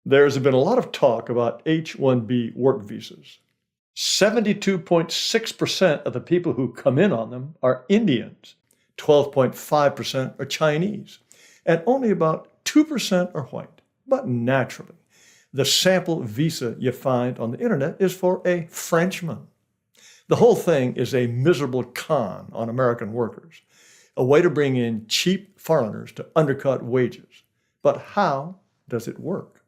There's been a lot of talk about H-1B work visas. 72.6% of the people who come in on them are Indians, 12.5% are Chinese, and only about 2% are white. But naturally, the sample visa you find on the internet is for a Frenchman. The whole thing is a miserable con on American workers, a way to bring in cheap foreigners to undercut wages. But how does it work?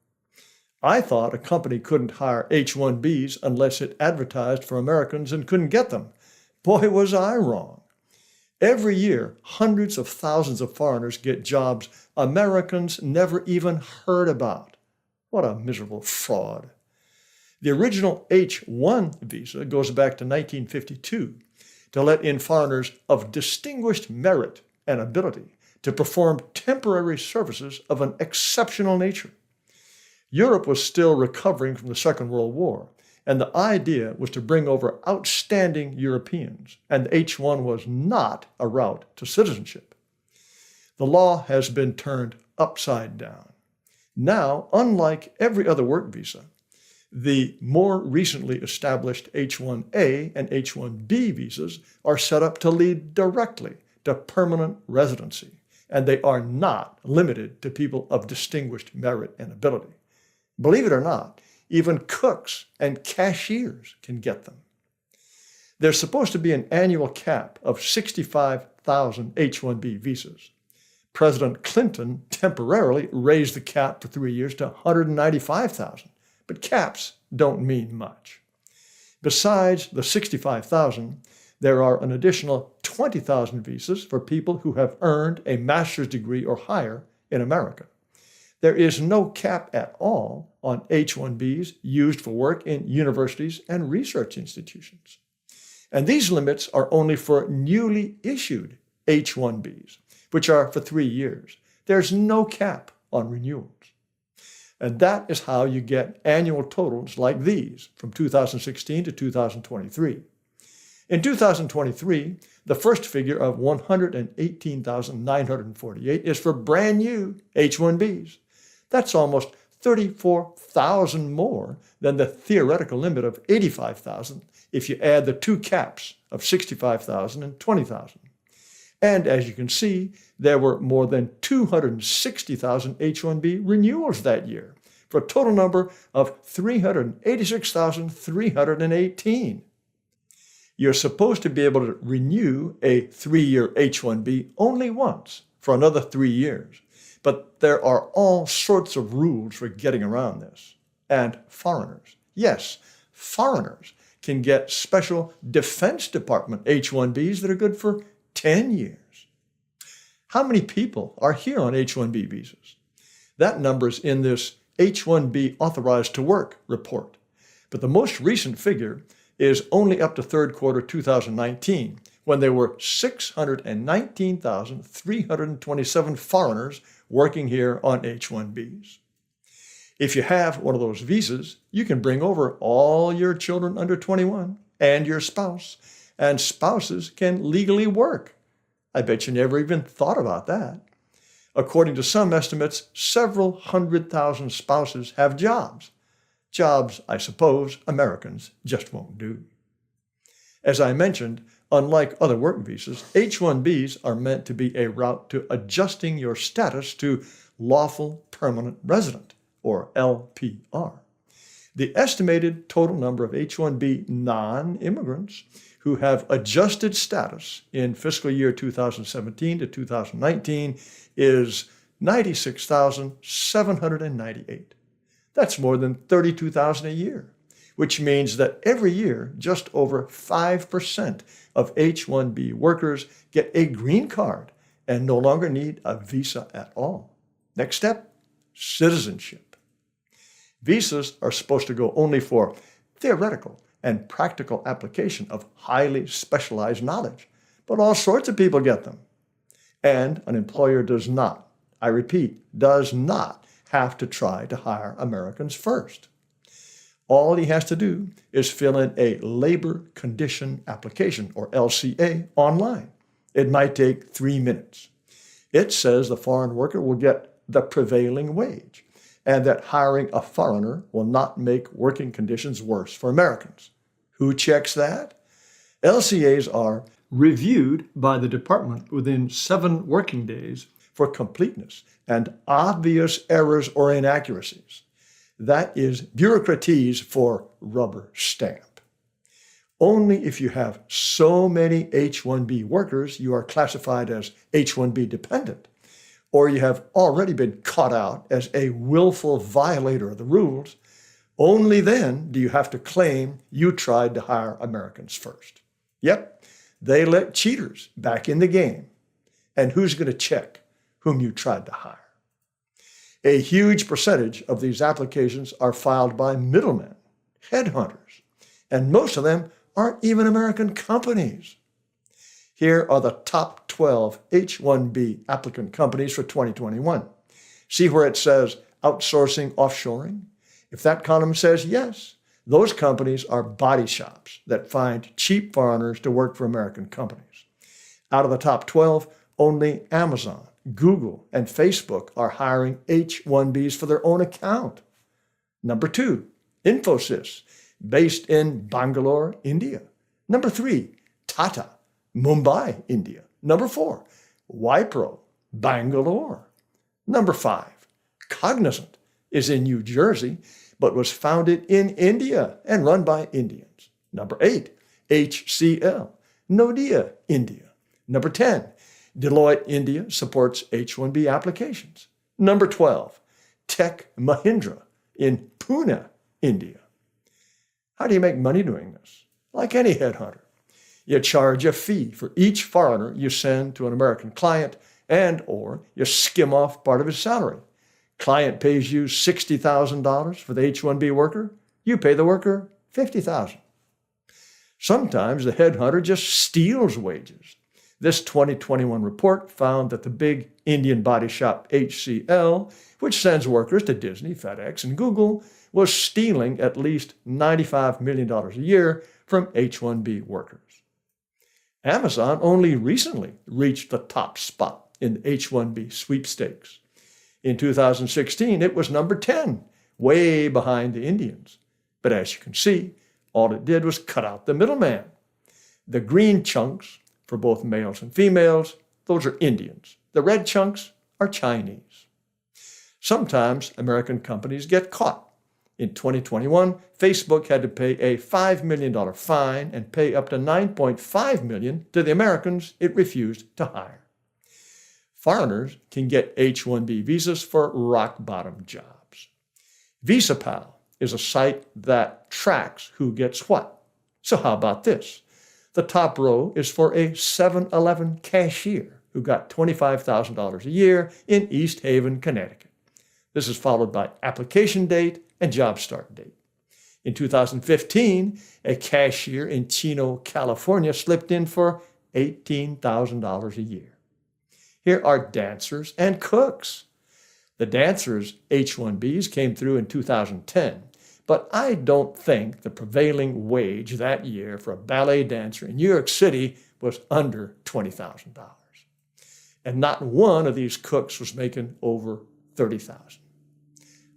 I thought a company couldn't hire H-1Bs unless it advertised for Americans and couldn't get them. Boy, was I wrong. Every year, hundreds of thousands of foreigners get jobs Americans never even heard about. What a miserable fraud. The original H-1 visa goes back to 1952 to let in foreigners of distinguished merit and ability to perform temporary services of an exceptional nature. Europe was still recovering from the Second World War, and the idea was to bring over outstanding Europeans, and H-1 was not a route to citizenship. The law has been turned upside down. Now, unlike every other work visa, the more recently established H-1A and H-1B visas are set up to lead directly to permanent residency, and they are not limited to people of distinguished merit and ability. Believe it or not, even cooks and cashiers can get them. There's supposed to be an annual cap of 65,000 H-1B visas. President Clinton temporarily raised the cap for 3 years to 195,000, but caps don't mean much. Besides the 65,000, there are an additional 20,000 visas for people who have earned a master's degree or higher in America. There is no cap at all on H-1Bs used for work in universities and research institutions. And these limits are only for newly issued H-1Bs, which are for 3 years. There's no cap on renewals. And that is how you get annual totals like these from 2016 to 2023. In 2023, the first figure of 118,948 is for brand new H-1Bs. That's almost 34,000 more than the theoretical limit of 85,000 if you add the two caps of 65,000 and 20,000. And as you can see, there were more than 260,000 H-1B renewals that year, for a total number of 386,318. You're supposed to be able to renew a 3-year H-1B only once for another 3 years. But there are all sorts of rules for getting around this. And foreigners, yes, foreigners can get special Defense Department H-1Bs that are good for 10 years. How many people are here on H-1B visas? That number's in this H-1B Authorized to Work report. But the most recent figure is only up to third quarter 2019, when there were 619,327 foreigners working here on H-1Bs. If you have one of those visas, you can bring over all your children under 21 and your spouse, and spouses can legally work. I bet you never even thought about that. According to some estimates, several 100,000 spouses have jobs. Jobs, I suppose, Americans just won't do. As I mentioned, unlike other work visas, H-1Bs are meant to be a route to adjusting your status to lawful permanent resident, or LPR. The estimated total number of H-1B non-immigrants who have adjusted status in fiscal year 2017 to 2019 is 96,798. That's more than 32,000 a year, which means that every year, just over 5% of H-1B workers get a green card and no longer need a visa at all. Next step, citizenship. Visas are supposed to go only for theoretical and practical application of highly specialized knowledge, but all sorts of people get them. And an employer does not, I repeat, does not have to try to hire Americans first. All he has to do is fill in a labor condition application, or LCA, online. It might take 3 minutes. It says the foreign worker will get the prevailing wage, and that hiring a foreigner will not make working conditions worse for Americans. Who checks that? LCAs are reviewed by the department within 7 working days for completeness and obvious errors or inaccuracies. That is bureaucratese for rubber stamp. Only if you have so many H-1B workers you are classified as H-1B dependent, or you have already been caught out as a willful violator of the rules, only then do you have to claim you tried to hire Americans first. Yep, they let cheaters back in the game. And who's going to check whom you tried to hire? A huge percentage of these applications are filed by middlemen, headhunters, and most of them aren't even American companies. Here are the top 12 H-1B applicant companies for 2021. See where it says outsourcing, offshoring? If that column says yes, those companies are body shops that find cheap foreigners to work for American companies. Out of the top 12, only Amazon, Google, and Facebook are hiring H-1Bs for their own account. Number 2, Infosys, based in Bangalore, India. Number 3, Tata, Mumbai, India. Number 4, Wipro, Bangalore. Number 5, Cognizant is in New Jersey, but was founded in India and run by Indians. Number 8, HCL, Noida, India. Number 10, Deloitte India supports H-1B applications. Number 12, Tech Mahindra in Pune, India. How do you make money doing this? Like any headhunter, you charge a fee for each foreigner you send to an American client or you skim off part of his salary. Client pays you $60,000 for the H-1B worker. You pay the worker $50,000. Sometimes the headhunter just steals wages. This 2021 report found that the big Indian body shop HCL, which sends workers to Disney, FedEx, and Google, was stealing at least $95 million a year from H-1B workers. Amazon only recently reached the top spot in the H-1B sweepstakes. In 2016, it was number 10, way behind the Indians. But as you can see, all it did was cut out the middleman. The green chunks, for both males and females, those are Indians. The red chunks are Chinese. Sometimes American companies get caught. In 2021, Facebook had to pay a $5 million fine and pay up to $9.5 million to the Americans it refused to hire. Foreigners can get H-1B visas for rock-bottom jobs. VisaPal is a site that tracks who gets what. So how about this? The top row is for a 7-Eleven cashier who got $25,000 a year in East Haven, Connecticut. This is followed by application date and job start date. In 2015, a cashier in Chino, California slipped in for $18,000 a year. Here are dancers and cooks. The dancers' H-1Bs came through in 2010, but I don't think the prevailing wage that year for a ballet dancer in New York City was under $20,000. And not one of these cooks was making over $30,000.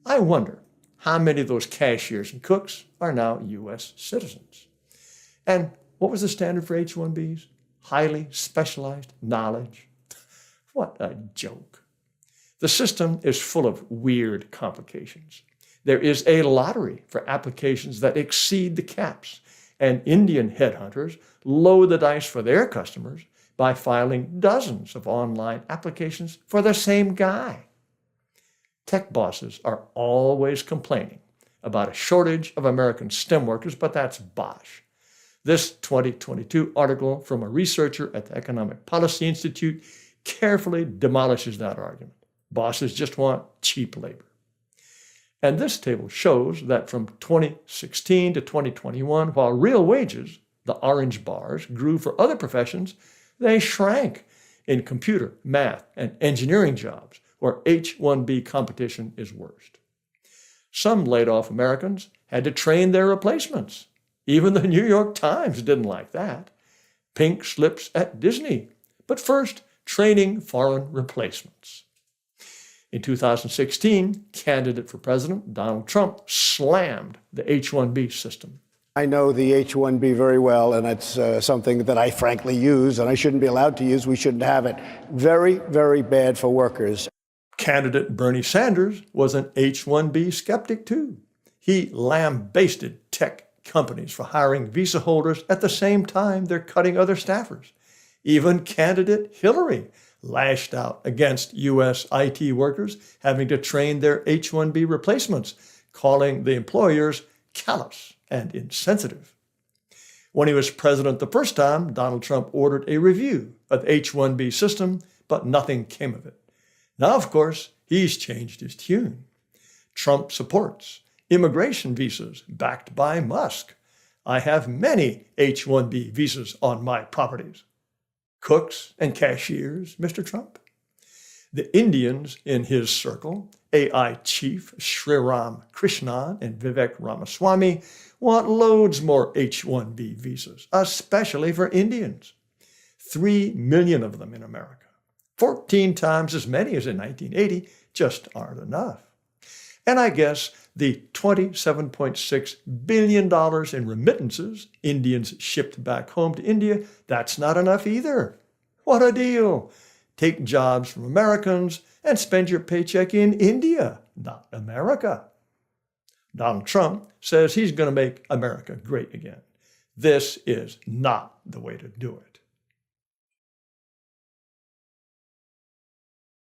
I wonder how many of those cashiers and cooks are now U.S. citizens. And what was the standard for H-1Bs? Highly specialized knowledge. What a joke. The system is full of weird complications. There is a lottery for applications that exceed the caps, and Indian headhunters load the dice for their customers by filing dozens of online applications for the same guy. Tech bosses are always complaining about a shortage of American STEM workers, but that's bosh. This 2022 article from a researcher at the Economic Policy Institute carefully demolishes that argument. Bosses just want cheap labor. And this table shows that from 2016 to 2021, while real wages, the orange bars, grew for other professions, they shrank in computer, math, and engineering jobs, where H-1B competition is worst. Some laid-off Americans had to train their replacements. Even the New York Times didn't like that. Pink slips at Disney. But first, training foreign replacements. In 2016, candidate for president Donald Trump slammed the H-1B system. I know the H-1B very well, and it's something that I frankly use, and I shouldn't be allowed to use. We shouldn't have it. Very, very bad for workers. Candidate Bernie Sanders was an H-1B skeptic too. He lambasted tech companies for hiring visa holders at the same time they're cutting other staffers. Even candidate Hillary lashed out against U.S. IT workers having to train their H-1B replacements, calling the employers callous and insensitive. When he was president the first time, Donald Trump ordered a review of the H-1B system, but nothing came of it. Now, of course, he's changed his tune. Trump supports immigration visas backed by Musk. I have many H-1B visas on my properties. Cooks and cashiers, Mr. Trump. The Indians in his circle, AI chief Sriram Krishnan and Vivek Ramaswamy, want loads more H-1B visas, especially for Indians. 3 million of them in America. 14 times as many as in 1980 just aren't enough. And I guess the $27.6 billion in remittances Indians shipped back home to India, that's not enough either. What a deal! Take jobs from Americans and spend your paycheck in India, not America. Donald Trump says he's going to make America great again. This is not the way to do it.